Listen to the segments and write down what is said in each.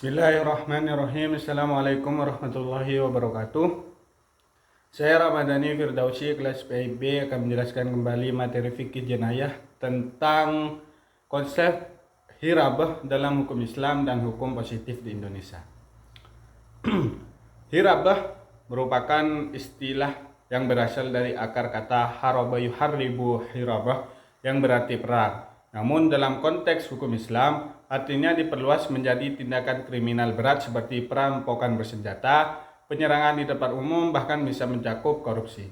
Bismillahirrahmanirrahim. Assalamualaikum warahmatullahi wabarakatuh. Saya Ramadhani Firdausi, kelas PIB, akan menjelaskan kembali materi fikih jenayah tentang konsep hirabah dalam hukum Islam dan hukum positif di Indonesia. Hirabah merupakan istilah yang berasal dari akar kata haraba yuharribu hirabah yang berarti perang. Namun dalam konteks hukum Islam, artinya diperluas menjadi tindakan kriminal berat seperti perampokan bersenjata, penyerangan di tempat umum, bahkan bisa mencakup korupsi.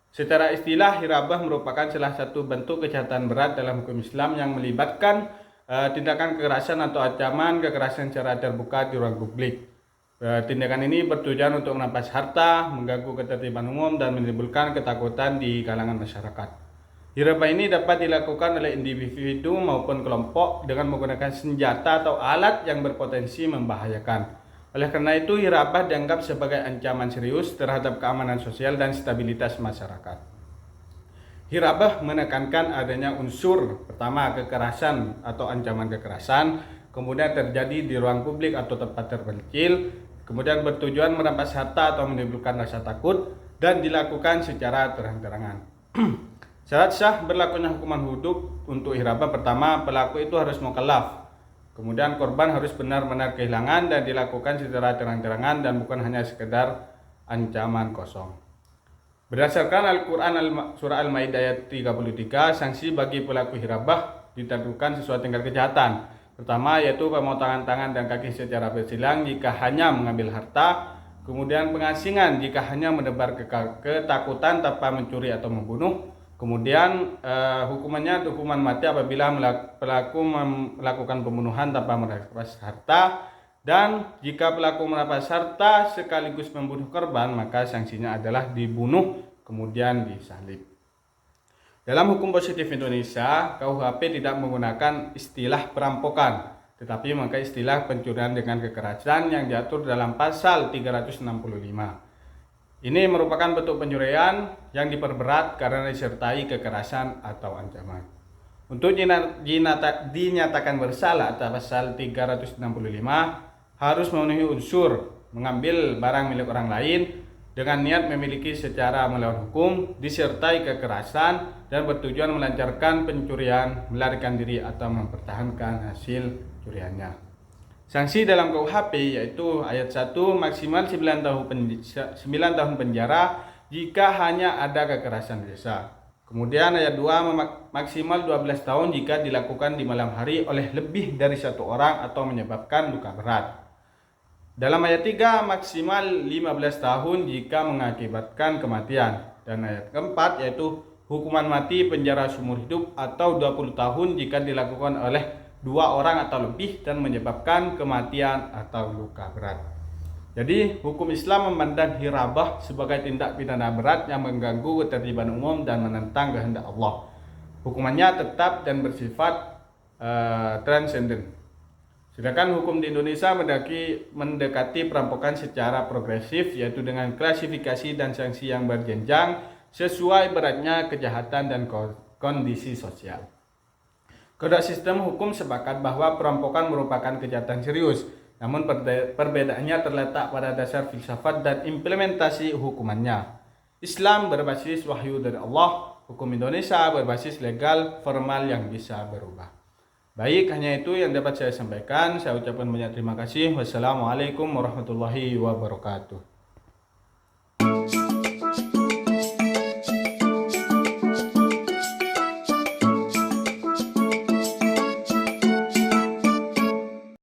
Secara istilah, hirabah merupakan salah satu bentuk kejahatan berat dalam hukum Islam yang melibatkan tindakan kekerasan atau ancaman kekerasan secara terbuka di ruang publik. Tindakan ini bertujuan untuk merampas harta, mengganggu ketertiban umum, dan menimbulkan ketakutan di kalangan masyarakat. Hirabah ini dapat dilakukan oleh individu maupun kelompok dengan menggunakan senjata atau alat yang berpotensi membahayakan. Oleh karena itu, hirabah dianggap sebagai ancaman serius terhadap keamanan sosial dan stabilitas masyarakat. Hirabah menekankan adanya unsur pertama kekerasan atau ancaman kekerasan, kemudian terjadi di ruang publik atau tempat terpencil, kemudian bertujuan merampas harta atau menimbulkan rasa takut, dan dilakukan secara terang-terangan. Syarat sah berlakunya hukuman hidup untuk hirabah: pertama, pelaku itu harus mukallaf. Kemudian korban harus benar-benar kehilangan dan dilakukan secara terang-terangan dan bukan hanya sekedar ancaman kosong. Berdasarkan Al-Quran surah Al-Maidah ayat 33, sanksi bagi pelaku hirabah ditentukan sesuai tingkat kejahatan. Pertama, yaitu pemotongan tangan dan kaki secara bersilang jika hanya mengambil harta. Kemudian pengasingan jika hanya menebar ketakutan tanpa mencuri atau membunuh. Kemudian hukumannya hukuman mati apabila pelaku melakukan pembunuhan tanpa merampas harta, dan jika pelaku merampas harta sekaligus membunuh korban, maka sanksinya adalah dibunuh kemudian disalib. Dalam hukum positif Indonesia, KUHP tidak menggunakan istilah perampokan, tetapi memakai istilah pencurian dengan kekerasan yang diatur dalam pasal 365. Ini merupakan bentuk pencurian yang diperberat karena disertai kekerasan atau ancaman. Untuk dinyatakan bersalah atas pasal 365 harus memenuhi unsur mengambil barang milik orang lain dengan niat memiliki secara melawan hukum, disertai kekerasan, dan bertujuan melancarkan pencurian, melarikan diri, atau mempertahankan hasil curiannya. Sanksi dalam KUHP yaitu ayat 1 maksimal 9 tahun penjara jika hanya ada kekerasan desa. Kemudian ayat 2 maksimal 12 tahun jika dilakukan di malam hari oleh lebih dari satu orang atau menyebabkan luka berat. Dalam ayat 3 maksimal 15 tahun jika mengakibatkan kematian. Dan ayat keempat yaitu hukuman mati penjara seumur hidup atau 20 tahun jika dilakukan oleh 2 orang atau lebih dan menyebabkan kematian atau luka berat. Jadi hukum Islam memandang hirabah sebagai tindak pidana berat yang mengganggu ketertiban umum dan menentang kehendak Allah. Hukumannya tetap dan bersifat transenden. Sedangkan hukum di Indonesia mendekati perampokan secara progresif, yaitu dengan klasifikasi dan sanksi yang berjenjang sesuai beratnya kejahatan dan kondisi sosial. Kode sistem hukum sepakat bahwa perampokan merupakan kejahatan serius, namun perbedaannya terletak pada dasar filsafat dan implementasi hukumannya. Islam berbasis wahyu dari Allah, hukum Indonesia berbasis legal formal yang bisa berubah. Baik, hanya itu yang dapat saya sampaikan. Saya ucapkan banyak terima kasih. Wassalamualaikum warahmatullahi wabarakatuh.